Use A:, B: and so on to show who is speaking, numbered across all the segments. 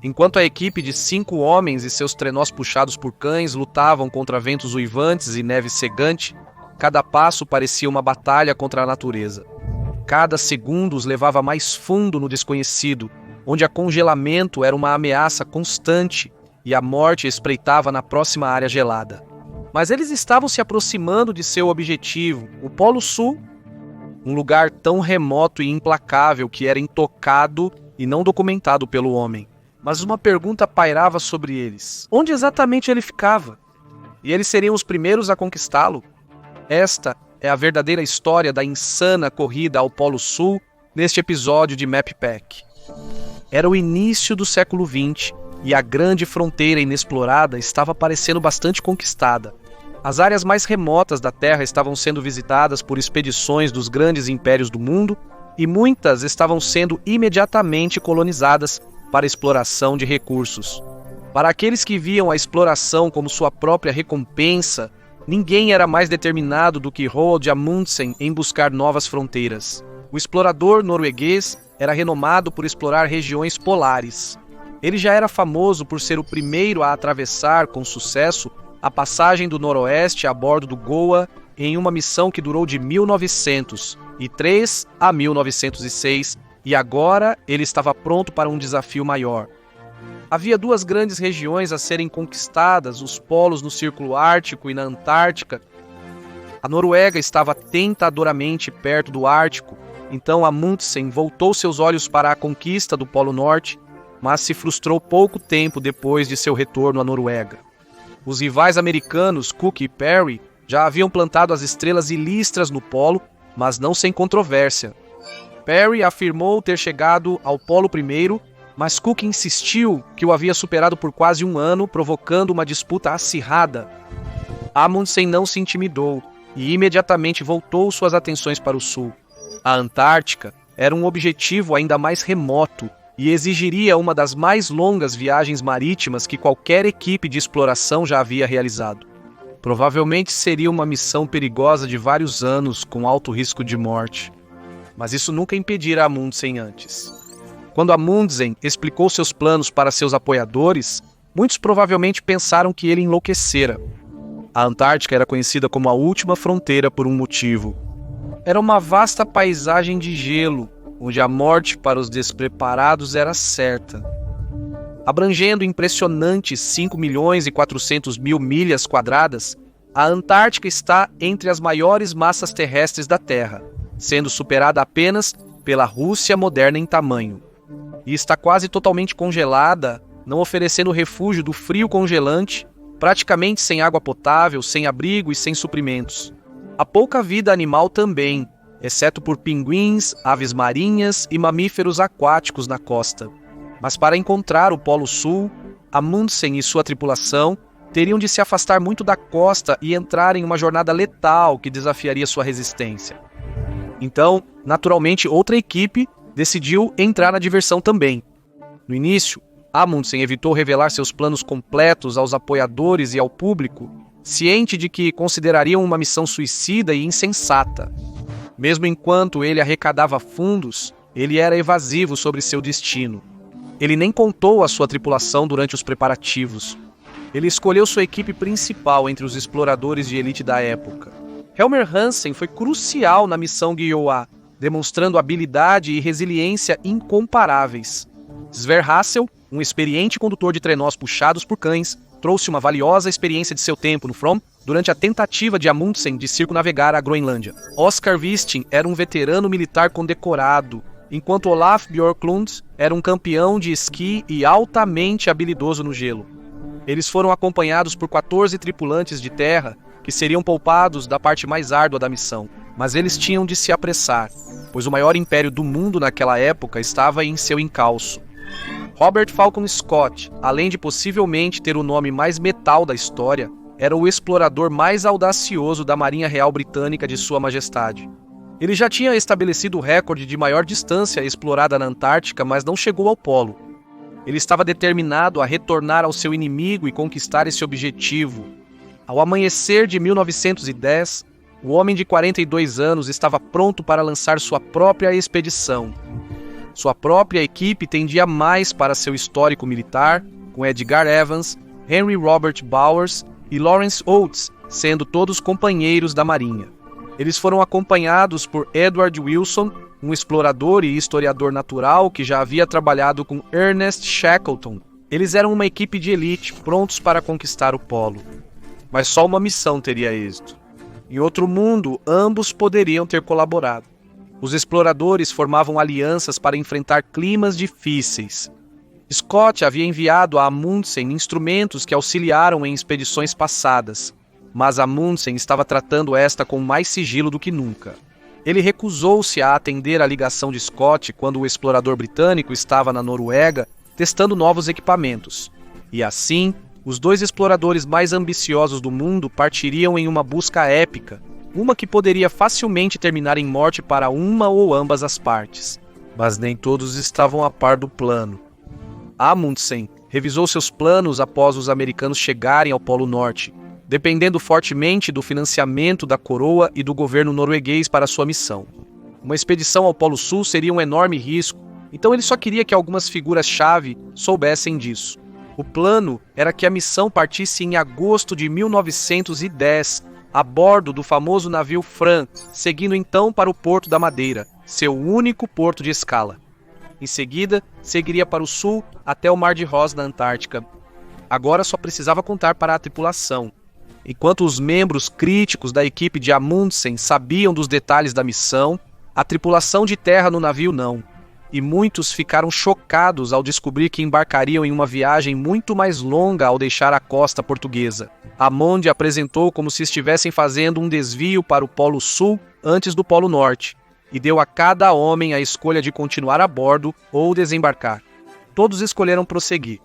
A: Enquanto a equipe de 5 homens e seus trenós puxados por cães lutavam contra ventos uivantes e neve cegante, cada passo parecia uma batalha contra a natureza. Cada segundo os levava mais fundo no desconhecido, onde a congelamento era uma ameaça constante e a morte espreitava na próxima área gelada. Mas eles estavam se aproximando de seu objetivo, o Polo Sul, um lugar tão remoto e implacável que era intocado e não documentado pelo homem. Mas uma pergunta pairava sobre eles. Onde exatamente ele ficava? E eles seriam os primeiros a conquistá-lo? Esta é a verdadeira história da insana corrida ao Polo Sul neste episódio de Map Pack. Era o início do século XX e a grande fronteira inexplorada estava parecendo bastante conquistada. As áreas mais remotas da Terra estavam sendo visitadas por expedições dos grandes impérios do mundo e muitas estavam sendo imediatamente colonizadas para exploração de recursos. Para aqueles que viam a exploração como sua própria recompensa, ninguém era mais determinado do que Roald Amundsen em buscar novas fronteiras. O explorador norueguês era renomado por explorar regiões polares. Ele já era famoso por ser o primeiro a atravessar com sucesso a passagem do Noroeste a bordo do Goa em uma missão que durou de 1903 a 1906, e agora ele estava pronto para um desafio maior. Havia 2 grandes regiões a serem conquistadas, os polos no Círculo Ártico e na Antártica. A Noruega estava tentadoramente perto do Ártico, então Amundsen voltou seus olhos para a conquista do Polo Norte, mas se frustrou pouco tempo depois de seu retorno à Noruega. Os rivais americanos, Cook e Parry, já haviam plantado as estrelas ilístras no polo, mas não sem controvérsia. Parry afirmou ter chegado ao polo primeiro, mas Cook insistiu que o havia superado por quase 1 ano, provocando uma disputa acirrada. Amundsen não se intimidou e imediatamente voltou suas atenções para o sul. A Antártica era um objetivo ainda mais remoto e exigiria uma das mais longas viagens marítimas que qualquer equipe de exploração já havia realizado. Provavelmente seria uma missão perigosa de vários anos, com alto risco de morte. Mas isso nunca impedira Amundsen antes. Quando Amundsen explicou seus planos para seus apoiadores, muitos provavelmente pensaram que ele enlouquecera. A Antártica era conhecida como a última fronteira por um motivo. Era uma vasta paisagem de gelo, onde a morte para os despreparados era certa. Abrangendo impressionantes 5.400.000 milhas quadradas, a Antártica está entre as maiores massas terrestres da Terra, sendo superada apenas pela Rússia moderna em tamanho. E está quase totalmente congelada, não oferecendo refúgio do frio congelante, praticamente sem água potável, sem abrigo e sem suprimentos. Há pouca vida animal também, exceto por pinguins, aves marinhas e mamíferos aquáticos na costa. Mas para encontrar o Polo Sul, Amundsen e sua tripulação teriam de se afastar muito da costa e entrar em uma jornada letal que desafiaria sua resistência. Então, naturalmente, outra equipe decidiu entrar na diversão também. No início, Amundsen evitou revelar seus planos completos aos apoiadores e ao público, ciente de que considerariam uma missão suicida e insensata. Mesmo enquanto ele arrecadava fundos, ele era evasivo sobre seu destino. Ele nem contou a sua tripulação durante os preparativos. Ele escolheu sua equipe principal entre os exploradores de elite da época. Helmer Hansen foi crucial na missão Gioa, demonstrando habilidade e resiliência incomparáveis. Sverre Hassel, um experiente condutor de trenós puxados por cães, trouxe uma valiosa experiência de seu tempo no From durante a tentativa de Amundsen de circunnavegar a Groenlândia. Oscar Wisting era um veterano militar condecorado, enquanto Olaf Björklund era um campeão de esqui e altamente habilidoso no gelo. Eles foram acompanhados por 14 tripulantes de terra que seriam poupados da parte mais árdua da missão, mas eles tinham de se apressar, pois o maior império do mundo naquela época estava em seu encalço. Robert Falcon Scott, além de possivelmente ter o nome mais metal da história, era o explorador mais audacioso da Marinha Real Britânica de Sua Majestade. Ele já tinha estabelecido o recorde de maior distância explorada na Antártica, mas não chegou ao polo. Ele estava determinado a retornar ao seu inimigo e conquistar esse objetivo. Ao amanhecer de 1910, o homem de 42 anos estava pronto para lançar sua própria expedição. Sua própria equipe tendia mais para seu histórico militar, com Edgar Evans, Henry Robert Bowers e Lawrence Oates, sendo todos companheiros da Marinha. Eles foram acompanhados por Edward Wilson, um explorador e historiador natural que já havia trabalhado com Ernest Shackleton. Eles eram uma equipe de elite, prontos para conquistar o polo. Mas só uma missão teria êxito. Em outro mundo, ambos poderiam ter colaborado. Os exploradores formavam alianças para enfrentar climas difíceis. Scott havia enviado a Amundsen instrumentos que auxiliaram em expedições passadas, mas Amundsen estava tratando esta com mais sigilo do que nunca. Ele recusou-se a atender a ligação de Scott quando o explorador britânico estava na Noruega testando novos equipamentos. E assim, os dois exploradores mais ambiciosos do mundo partiriam em uma busca épica, uma que poderia facilmente terminar em morte para uma ou ambas as partes. Mas nem todos estavam a par do plano. Amundsen revisou seus planos após os americanos chegarem ao Polo Norte, dependendo fortemente do financiamento da coroa e do governo norueguês para sua missão. Uma expedição ao Polo Sul seria um enorme risco, então ele só queria que algumas figuras-chave soubessem disso. O plano era que a missão partisse em agosto de 1910, a bordo do famoso navio Fram, seguindo então para o Porto da Madeira, seu único porto de escala. Em seguida, seguiria para o sul até o Mar de Ross na Antártica. Agora só precisava contar para a tripulação. Enquanto os membros críticos da equipe de Amundsen sabiam dos detalhes da missão, a tripulação de terra no navio não. E muitos ficaram chocados ao descobrir que embarcariam em uma viagem muito mais longa ao deixar a costa portuguesa. Amund apresentou como se estivessem fazendo um desvio para o Polo Sul antes do Polo Norte, e deu a cada homem a escolha de continuar a bordo ou desembarcar. Todos escolheram prosseguir.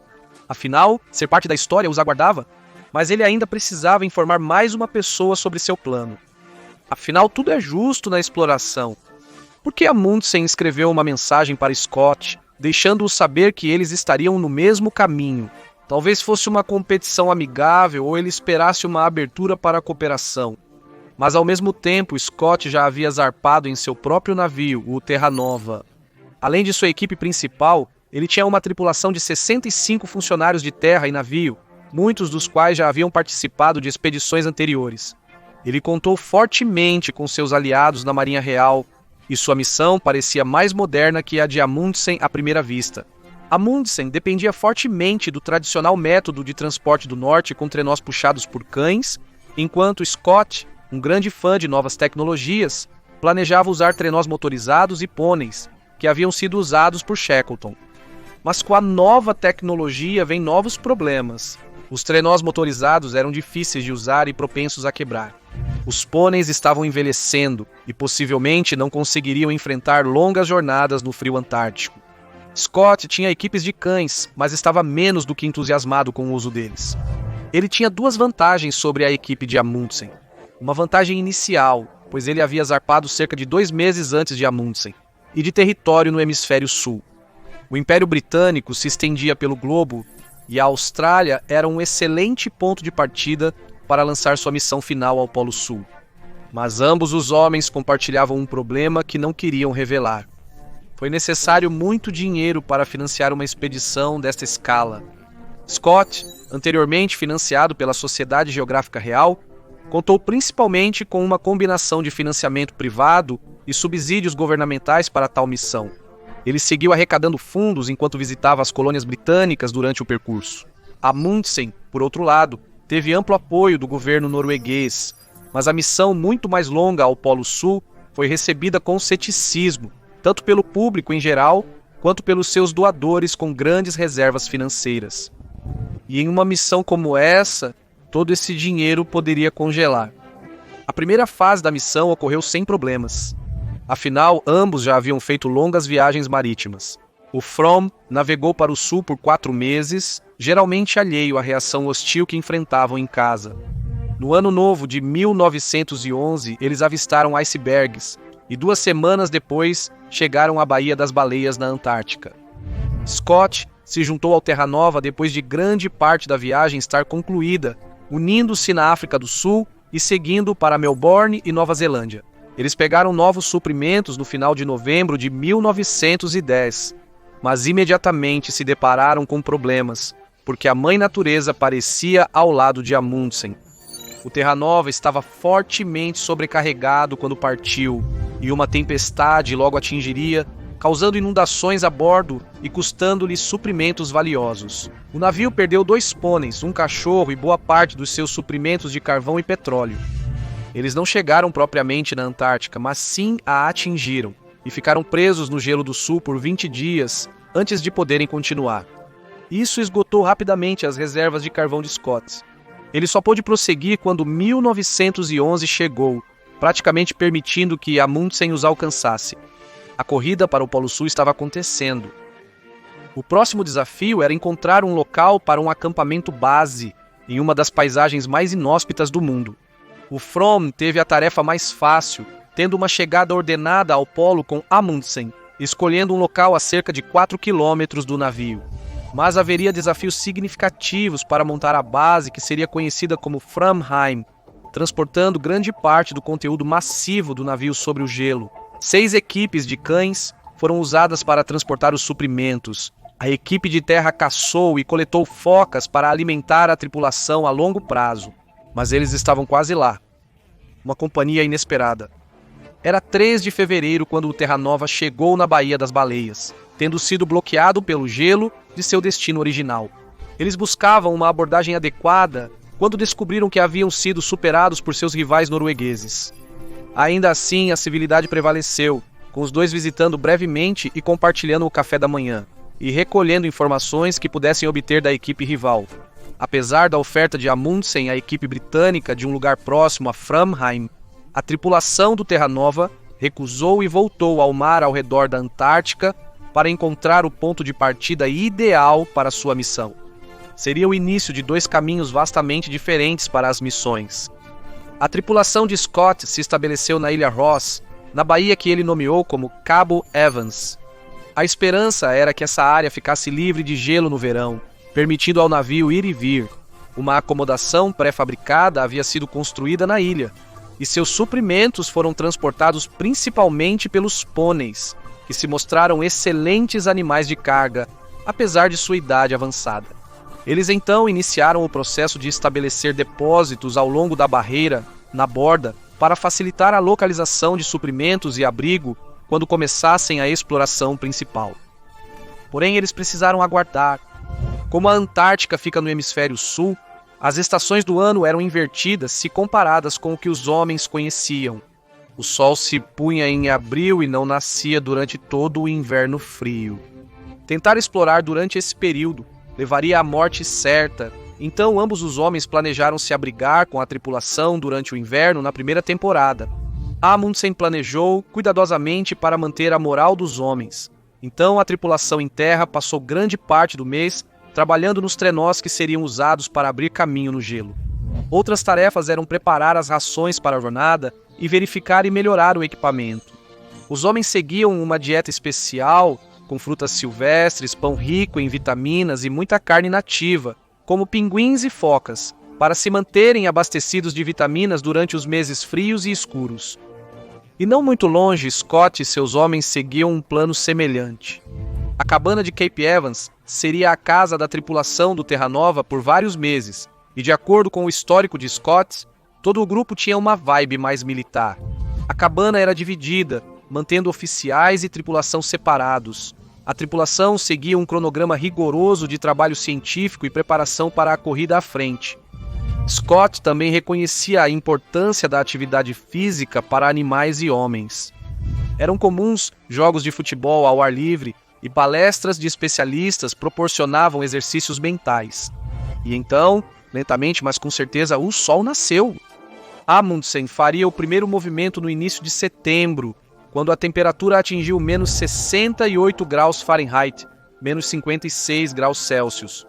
A: Afinal, ser parte da história os aguardava, mas ele ainda precisava informar mais uma pessoa sobre seu plano. Afinal, tudo é justo na exploração. Por que Amundsen escreveu uma mensagem para Scott, deixando-o saber que eles estariam no mesmo caminho? Talvez fosse uma competição amigável ou ele esperasse uma abertura para a cooperação. Mas ao mesmo tempo, Scott já havia zarpado em seu próprio navio, o Terra Nova. Além de sua equipe principal, ele tinha uma tripulação de 65 funcionários de terra e navio, muitos dos quais já haviam participado de expedições anteriores. Ele contou fortemente com seus aliados na Marinha Real, e sua missão parecia mais moderna que a de Amundsen à primeira vista. Amundsen dependia fortemente do tradicional método de transporte do norte com trenós puxados por cães, enquanto Scott, um grande fã de novas tecnologias, planejava usar trenós motorizados e pôneis, que haviam sido usados por Shackleton. Mas com a nova tecnologia vem novos problemas. Os trenós motorizados eram difíceis de usar e propensos a quebrar. Os pôneis estavam envelhecendo e possivelmente não conseguiriam enfrentar longas jornadas no frio antártico. Scott tinha equipes de cães, mas estava menos do que entusiasmado com o uso deles. Ele tinha duas vantagens sobre a equipe de Amundsen. Uma vantagem inicial, pois ele havia zarpado cerca de 2 meses antes de Amundsen, e de território no hemisfério sul. O Império Britânico se estendia pelo globo e a Austrália era um excelente ponto de partida para lançar sua missão final ao Polo Sul. Mas ambos os homens compartilhavam um problema que não queriam revelar. Foi necessário muito dinheiro para financiar uma expedição desta escala. Scott, anteriormente financiado pela Sociedade Geográfica Real, contou principalmente com uma combinação de financiamento privado e subsídios governamentais para tal missão. Ele seguiu arrecadando fundos enquanto visitava as colônias britânicas durante o percurso. Amundsen, por outro lado, teve amplo apoio do governo norueguês, mas a missão muito mais longa ao Polo Sul foi recebida com ceticismo, tanto pelo público em geral, quanto pelos seus doadores com grandes reservas financeiras. E em uma missão como essa, todo esse dinheiro poderia congelar. A primeira fase da missão ocorreu sem problemas. Afinal, ambos já haviam feito longas viagens marítimas. O From navegou para o sul por 4 meses, geralmente alheio à reação hostil que enfrentavam em casa. No ano novo de 1911, eles avistaram icebergs e 2 semanas depois chegaram à Baía das Baleias na Antártica. Scott se juntou ao Terra Nova depois de grande parte da viagem estar concluída, unindo-se na África do Sul e seguindo para Melbourne e Nova Zelândia. Eles pegaram novos suprimentos no final de novembro de 1910, mas imediatamente se depararam com problemas, porque a Mãe Natureza parecia ao lado de Amundsen. O Terra Nova estava fortemente sobrecarregado quando partiu, e uma tempestade logo atingiria, causando inundações a bordo e custando-lhe suprimentos valiosos. O navio perdeu 2 pôneis, um cachorro e boa parte dos seus suprimentos de carvão e petróleo. Eles não chegaram propriamente na Antártica, mas sim a atingiram, e ficaram presos no gelo do sul por 20 dias antes de poderem continuar. Isso esgotou rapidamente as reservas de carvão de Scott. Ele só pôde prosseguir quando 1911 chegou, praticamente permitindo que Amundsen os alcançasse. A corrida para o Polo Sul estava acontecendo. O próximo desafio era encontrar um local para um acampamento base em uma das paisagens mais inóspitas do mundo. O Fromm teve a tarefa mais fácil, tendo uma chegada ordenada ao polo com Amundsen, escolhendo um local a cerca de 4 quilômetros do navio. Mas haveria desafios significativos para montar a base que seria conhecida como Framheim, transportando grande parte do conteúdo massivo do navio sobre o gelo. 6 equipes de cães foram usadas para transportar os suprimentos. A equipe de terra caçou e coletou focas para alimentar a tripulação a longo prazo. Mas eles estavam quase lá. Uma companhia inesperada. Era 3 de fevereiro quando o Terra Nova chegou na Baía das Baleias, tendo sido bloqueado pelo gelo de seu destino original. Eles buscavam uma abordagem adequada quando descobriram que haviam sido superados por seus rivais noruegueses. Ainda assim, a civilidade prevaleceu, com os 2 visitando brevemente e compartilhando o café da manhã, e recolhendo informações que pudessem obter da equipe rival. Apesar da oferta de Amundsen à equipe britânica de um lugar próximo a Framheim, a tripulação do Terra Nova recusou e voltou ao mar ao redor da Antártica para encontrar o ponto de partida ideal para sua missão. Seria o início de 2 caminhos vastamente diferentes para as missões. A tripulação de Scott se estabeleceu na Ilha Ross, na baía que ele nomeou como Cabo Evans. A esperança era que essa área ficasse livre de gelo no verão, permitindo ao navio ir e vir. Uma acomodação pré-fabricada havia sido construída na ilha, e seus suprimentos foram transportados principalmente pelos pôneis, que se mostraram excelentes animais de carga, apesar de sua idade avançada. Eles então iniciaram o processo de estabelecer depósitos ao longo da barreira, na borda, para facilitar a localização de suprimentos e abrigo quando começassem a exploração principal. Porém, eles precisaram aguardar. Como a Antártica fica no hemisfério sul, as estações do ano eram invertidas se comparadas com o que os homens conheciam. O sol se punha em abril e não nascia durante todo o inverno frio. Tentar explorar durante esse período levaria à morte certa, então ambos os homens planejaram se abrigar com a tripulação durante o inverno na primeira temporada. Amundsen planejou cuidadosamente para manter a moral dos homens. Então a tripulação em terra passou grande parte do mês trabalhando nos trenós que seriam usados para abrir caminho no gelo. Outras tarefas eram preparar as rações para a jornada e verificar e melhorar o equipamento. Os homens seguiam uma dieta especial, com frutas silvestres, pão rico em vitaminas e muita carne nativa, como pinguins e focas, para se manterem abastecidos de vitaminas durante os meses frios e escuros. E não muito longe, Scott e seus homens seguiam um plano semelhante. A cabana de Cape Evans seria a casa da tripulação do Terra Nova por vários meses, e de acordo com o histórico de Scott, todo o grupo tinha uma vibe mais militar. A cabana era dividida, mantendo oficiais e tripulação separados. A tripulação seguia um cronograma rigoroso de trabalho científico e preparação para a corrida à frente. Scott também reconhecia a importância da atividade física para animais e homens. Eram comuns jogos de futebol ao ar livre e palestras de especialistas proporcionavam exercícios mentais. E então, lentamente, mas com certeza, o sol nasceu. Amundsen faria o primeiro movimento no início de setembro, quando a temperatura atingiu menos 68 graus Fahrenheit, menos 56 graus Celsius.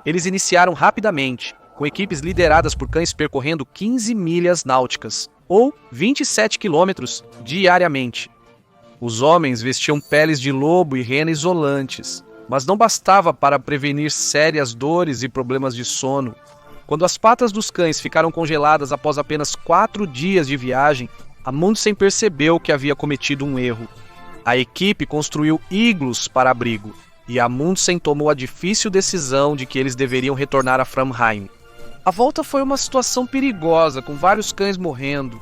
A: Eles iniciaram rapidamente, com equipes lideradas por cães percorrendo 15 milhas náuticas, ou 27 quilômetros diariamente. Os homens vestiam peles de lobo e rena isolantes, mas não bastava para prevenir sérias dores e problemas de sono. Quando as patas dos cães ficaram congeladas após apenas 4 dias de viagem, Amundsen percebeu que havia cometido um erro. A equipe construiu iglus para abrigo, e Amundsen tomou a difícil decisão de que eles deveriam retornar a Framheim. A volta foi uma situação perigosa, com vários cães morrendo.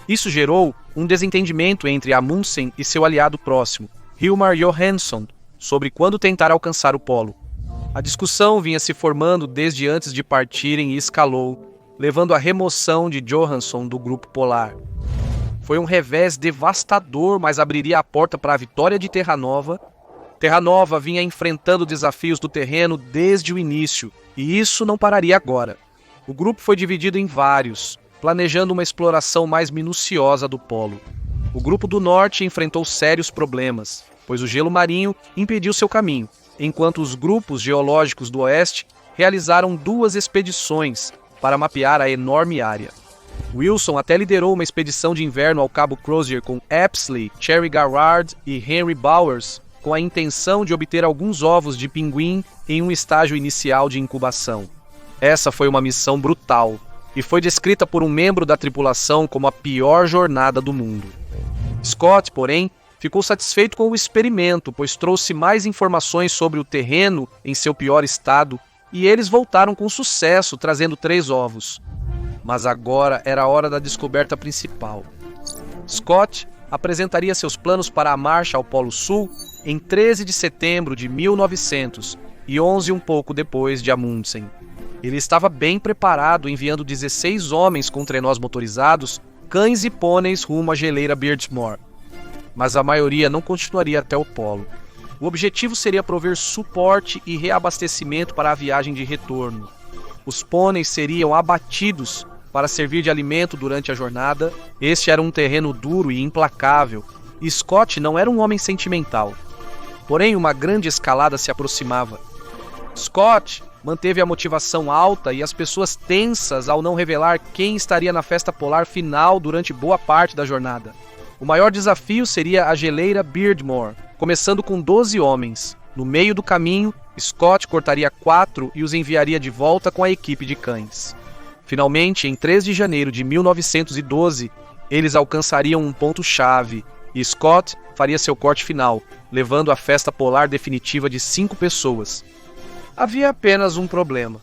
A: Isso gerou um desentendimento entre Amundsen e seu aliado próximo, Hilmar Johansson, sobre quando tentar alcançar o polo. A discussão vinha se formando desde antes de partirem e escalou, levando à remoção de Johansson do grupo polar. Foi um revés devastador, mas abriria a porta para a vitória de Terra Nova. Terra Nova vinha enfrentando desafios do terreno desde o início, e isso não pararia agora. O grupo foi dividido em vários, planejando uma exploração mais minuciosa do polo. O grupo do norte enfrentou sérios problemas, pois o gelo marinho impediu seu caminho, enquanto os grupos geológicos do oeste realizaram 2 expedições para mapear a enorme área. Wilson até liderou uma expedição de inverno ao Cabo Crozier com Apsley, Cherry Garrard e Henry Bowers, com a intenção de obter alguns ovos de pinguim em um estágio inicial de incubação. Essa foi uma missão brutal, e foi descrita por um membro da tripulação como a pior jornada do mundo. Scott, porém, ficou satisfeito com o experimento, pois trouxe mais informações sobre o terreno em seu pior estado, e eles voltaram com sucesso, trazendo 3 ovos. Mas agora era a hora da descoberta principal. Scott apresentaria seus planos para a marcha ao Polo Sul em 13 de setembro de 1900, e 11 um pouco depois de Amundsen. Ele estava bem preparado, enviando 16 homens com trenós motorizados, cães e pôneis rumo à geleira Beardmore. Mas a maioria não continuaria até o polo. O objetivo seria prover suporte e reabastecimento para a viagem de retorno. Os pôneis seriam abatidos para servir de alimento durante a jornada. Este era um terreno duro e implacável, e Scott não era um homem sentimental. Porém, uma grande escalada se aproximava. Scott manteve a motivação alta e as pessoas tensas ao não revelar quem estaria na festa polar final durante boa parte da jornada. O maior desafio seria a geleira Beardmore, começando com 12 homens. No meio do caminho, Scott cortaria 4 e os enviaria de volta com a equipe de cães. Finalmente, em 3 de janeiro de 1912, eles alcançariam um ponto-chave e Scott faria seu corte final, levando a festa polar definitiva de 5 pessoas. Havia apenas um problema.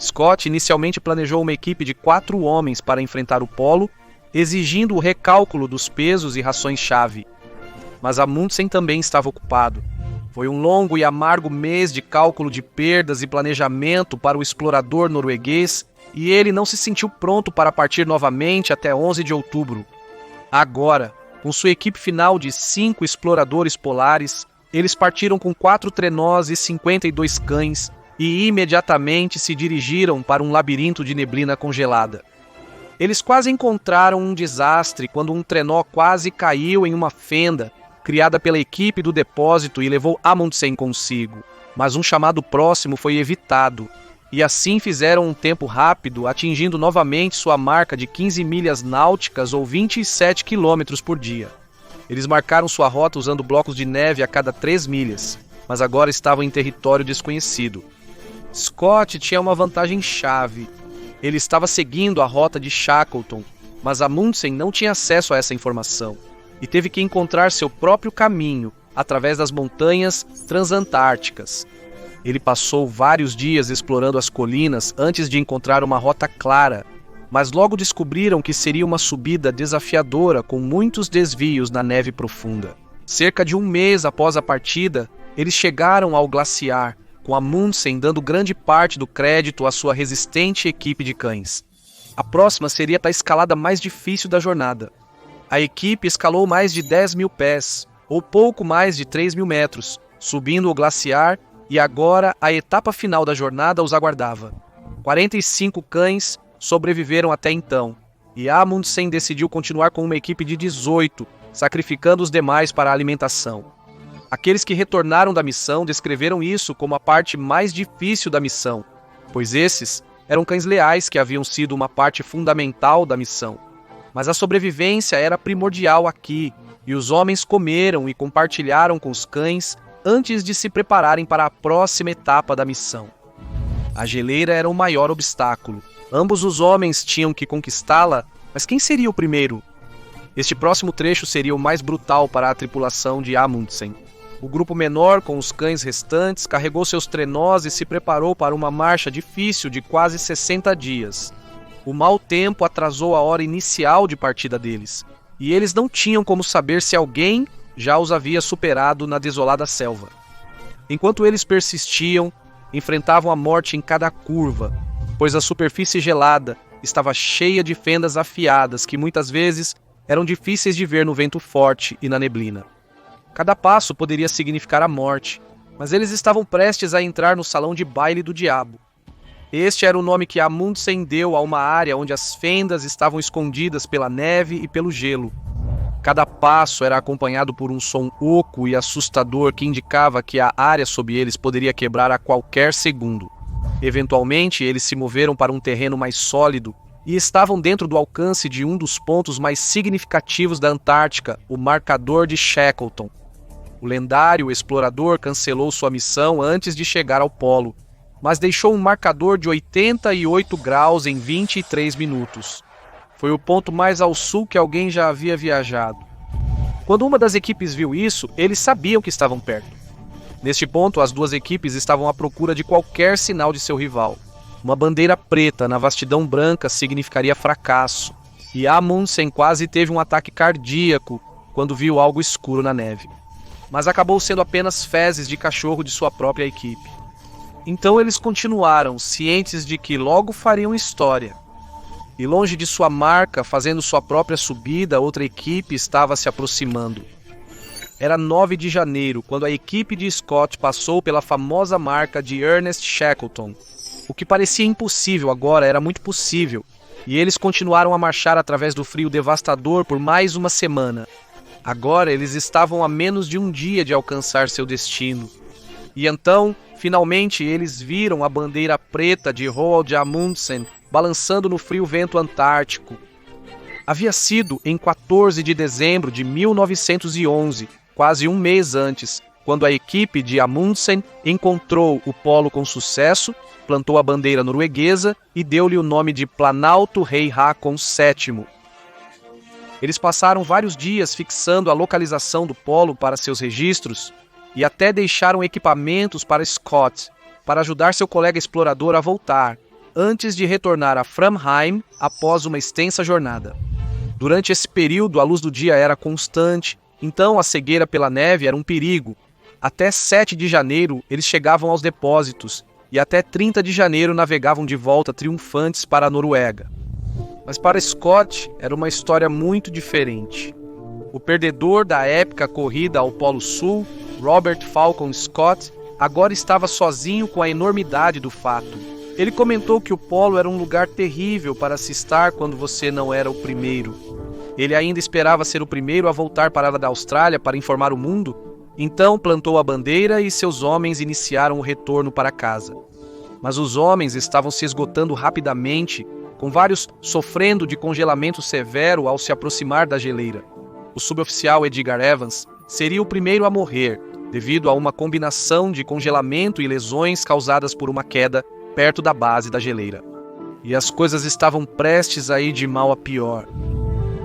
A: Scott inicialmente planejou uma equipe de 4 homens para enfrentar o polo, exigindo o recálculo dos pesos e rações-chave. Mas Amundsen também estava ocupado. Foi um longo e amargo mês de cálculo de perdas e planejamento para o explorador norueguês, e ele não se sentiu pronto para partir novamente até 11 de outubro. Agora, com sua equipe final de 5 exploradores polares, eles partiram com 4 trenós e 52 cães e imediatamente se dirigiram para um labirinto de neblina congelada. Eles quase encontraram um desastre quando um trenó quase caiu em uma fenda criada pela equipe do depósito e levou Amundsen consigo, mas um chamado próximo foi evitado, e assim fizeram um tempo rápido, atingindo novamente sua marca de 15 milhas náuticas ou 27 quilômetros por dia. Eles marcaram sua rota usando blocos de neve a cada 3 milhas, mas agora estavam em território desconhecido. Scott tinha uma vantagem chave. Ele estava seguindo a rota de Shackleton, mas Amundsen não tinha acesso a essa informação e teve que encontrar seu próprio caminho através das montanhas transantárticas. Ele passou vários dias explorando as colinas antes de encontrar uma rota clara, mas logo descobriram que seria uma subida desafiadora com muitos desvios na neve profunda. Cerca de um mês após a partida, eles chegaram ao glaciar, com Amundsen dando grande parte do crédito à sua resistente equipe de cães. A próxima seria a escalada mais difícil da jornada. A equipe escalou mais de 10 mil pés, ou pouco mais de 3 mil metros, subindo o glaciar, e agora a etapa final da jornada os aguardava. 45 cães sobreviveram até então, e Amundsen decidiu continuar com uma equipe de 18, sacrificando os demais para a alimentação. Aqueles que retornaram da missão descreveram isso como a parte mais difícil da missão, pois esses eram cães leais que haviam sido uma parte fundamental da missão. Mas a sobrevivência era primordial aqui, e os homens comeram e compartilharam com os cães antes de se prepararem para a próxima etapa da missão. A geleira era o maior obstáculo. Ambos os homens tinham que conquistá-la, mas quem seria o primeiro? Este próximo trecho seria o mais brutal para a tripulação de Amundsen. O grupo menor, com os cães restantes, carregou seus trenós e se preparou para uma marcha difícil de quase 60 dias. O mau tempo atrasou a hora inicial de partida deles, e eles não tinham como saber se alguém já os havia superado na desolada selva. Enquanto eles persistiam, enfrentavam a morte em cada curva, pois a superfície gelada estava cheia de fendas afiadas que muitas vezes eram difíceis de ver no vento forte e na neblina. Cada passo poderia significar a morte, mas eles estavam prestes a entrar no salão de baile do diabo. Este era o nome que Amundsen deu a uma área onde as fendas estavam escondidas pela neve e pelo gelo. Cada passo era acompanhado por um som oco e assustador que indicava que a área sob eles poderia quebrar a qualquer segundo. Eventualmente, eles se moveram para um terreno mais sólido e estavam dentro do alcance de um dos pontos mais significativos da Antártica, o marcador de Shackleton. O lendário explorador cancelou sua missão antes de chegar ao polo, mas deixou um marcador de 88 graus em 23 minutos. Foi o ponto mais ao sul que alguém já havia viajado. Quando uma das equipes viu isso, eles sabiam que estavam perto. Neste ponto, as duas equipes estavam à procura de qualquer sinal de seu rival. Uma bandeira preta na vastidão branca significaria fracasso, e Amundsen quase teve um ataque cardíaco quando viu algo escuro na neve. Mas acabou sendo apenas fezes de cachorro de sua própria equipe. Então eles continuaram, cientes de que logo fariam história. E longe de sua marca, fazendo sua própria subida, outra equipe estava se aproximando. Era 9 de janeiro, quando a equipe de Scott passou pela famosa marca de Ernest Shackleton. O que parecia impossível agora era muito possível, e eles continuaram a marchar através do frio devastador por mais uma semana. Agora eles estavam a menos de um dia de alcançar seu destino. E então, finalmente, eles viram a bandeira preta de Roald Amundsen balançando no frio vento antártico. Havia sido em 14 de dezembro de 1911, quase um mês antes, quando a equipe de Amundsen encontrou o polo com sucesso, plantou a bandeira norueguesa e deu-lhe o nome de Planalto Rei Haakon VII. Eles passaram vários dias fixando a localização do polo para seus registros e até deixaram equipamentos para Scott, para ajudar seu colega explorador a voltar, antes de retornar a Framheim após uma extensa jornada. Durante esse período, a luz do dia era constante, então a cegueira pela neve era um perigo. Até 7 de janeiro, eles chegavam aos depósitos, e até 30 de janeiro navegavam de volta triunfantes para a Noruega. Mas para Scott, era uma história muito diferente. O perdedor da épica corrida ao Polo Sul, Robert Falcon Scott, agora estava sozinho com a enormidade do fato. Ele comentou que o polo era um lugar terrível para se estar quando você não era o primeiro. Ele ainda esperava ser o primeiro a voltar para a da Austrália para informar o mundo, então plantou a bandeira e seus homens iniciaram o retorno para casa. Mas os homens estavam se esgotando rapidamente, com vários sofrendo de congelamento severo ao se aproximar da geleira. O suboficial Edgar Evans seria o primeiro a morrer, devido a uma combinação de congelamento e lesões causadas por uma queda perto da base da geleira. E as coisas estavam prestes a ir de mal a pior.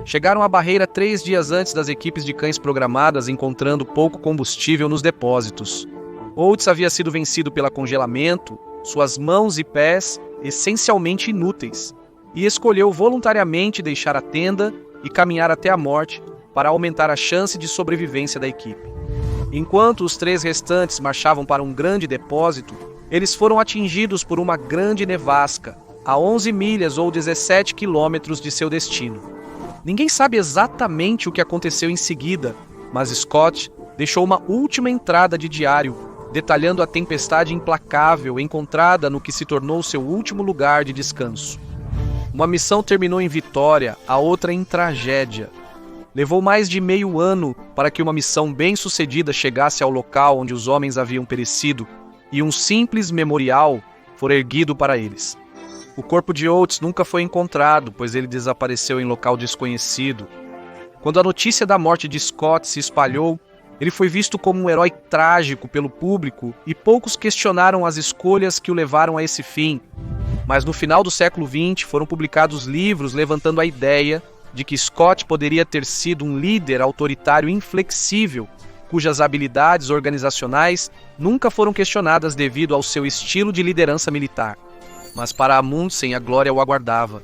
A: Chegaram à barreira 3 dias antes das equipes de cães programadas, encontrando pouco combustível nos depósitos. Oates havia sido vencido pelo congelamento, suas mãos e pés essencialmente inúteis, e escolheu voluntariamente deixar a tenda e caminhar até a morte para aumentar a chance de sobrevivência da equipe. Enquanto os 3 restantes marchavam para um grande depósito, eles foram atingidos por uma grande nevasca, a 11 milhas ou 17 quilômetros de seu destino. Ninguém sabe exatamente o que aconteceu em seguida, mas Scott deixou uma última entrada de diário, detalhando a tempestade implacável encontrada no que se tornou seu último lugar de descanso. Uma missão terminou em vitória, a outra em tragédia. Levou mais de meio ano para que uma missão bem-sucedida chegasse ao local onde os homens haviam perecido, e um simples memorial for erguido para eles. O corpo de Oates nunca foi encontrado, pois ele desapareceu em local desconhecido. Quando a notícia da morte de Scott se espalhou, ele foi visto como um herói trágico pelo público e poucos questionaram as escolhas que o levaram a esse fim. Mas no final do século XX foram publicados livros levantando a ideia de que Scott poderia ter sido um líder autoritário inflexível, cujas habilidades organizacionais nunca foram questionadas devido ao seu estilo de liderança militar. Mas para Amundsen a glória o aguardava.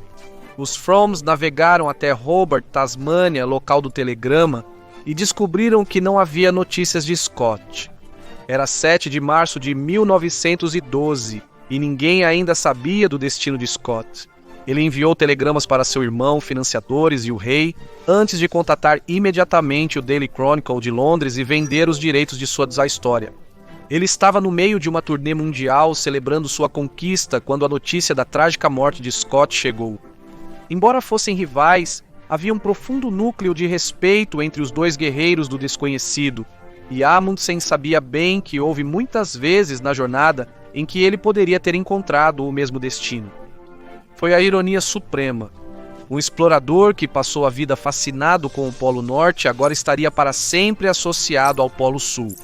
A: Os Froms navegaram até Hobart, Tasmânia, local do telegrama, e descobriram que não havia notícias de Scott. Era 7 de março de 1912 e ninguém ainda sabia do destino de Scott. Ele enviou telegramas para seu irmão, financiadores e o rei, antes de contatar imediatamente o Daily Chronicle de Londres e vender os direitos de sua história. Ele estava no meio de uma turnê mundial celebrando sua conquista quando a notícia da trágica morte de Scott chegou. Embora fossem rivais, havia um profundo núcleo de respeito entre os dois guerreiros do desconhecido, e Amundsen sabia bem que houve muitas vezes na jornada em que ele poderia ter encontrado o mesmo destino. Foi a ironia suprema. Um explorador que passou a vida fascinado com o Polo Norte agora estaria para sempre associado ao Polo Sul.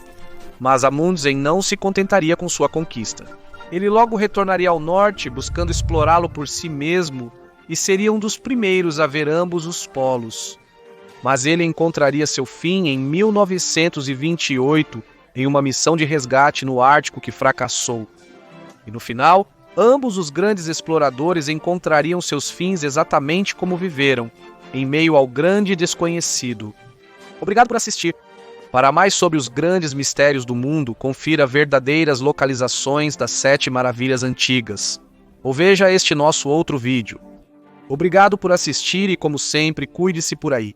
A: Mas Amundsen não se contentaria com sua conquista. Ele logo retornaria ao norte, buscando explorá-lo por si mesmo, e seria um dos primeiros a ver ambos os polos. Mas ele encontraria seu fim em 1928, em uma missão de resgate no Ártico que fracassou. E no final, ambos os grandes exploradores encontrariam seus fins exatamente como viveram, em meio ao grande desconhecido. Obrigado por assistir. Para mais sobre os grandes mistérios do mundo, confira verdadeiras localizações das 7 maravilhas antigas. Ou veja este nosso outro vídeo. Obrigado por assistir e, como sempre, cuide-se por aí.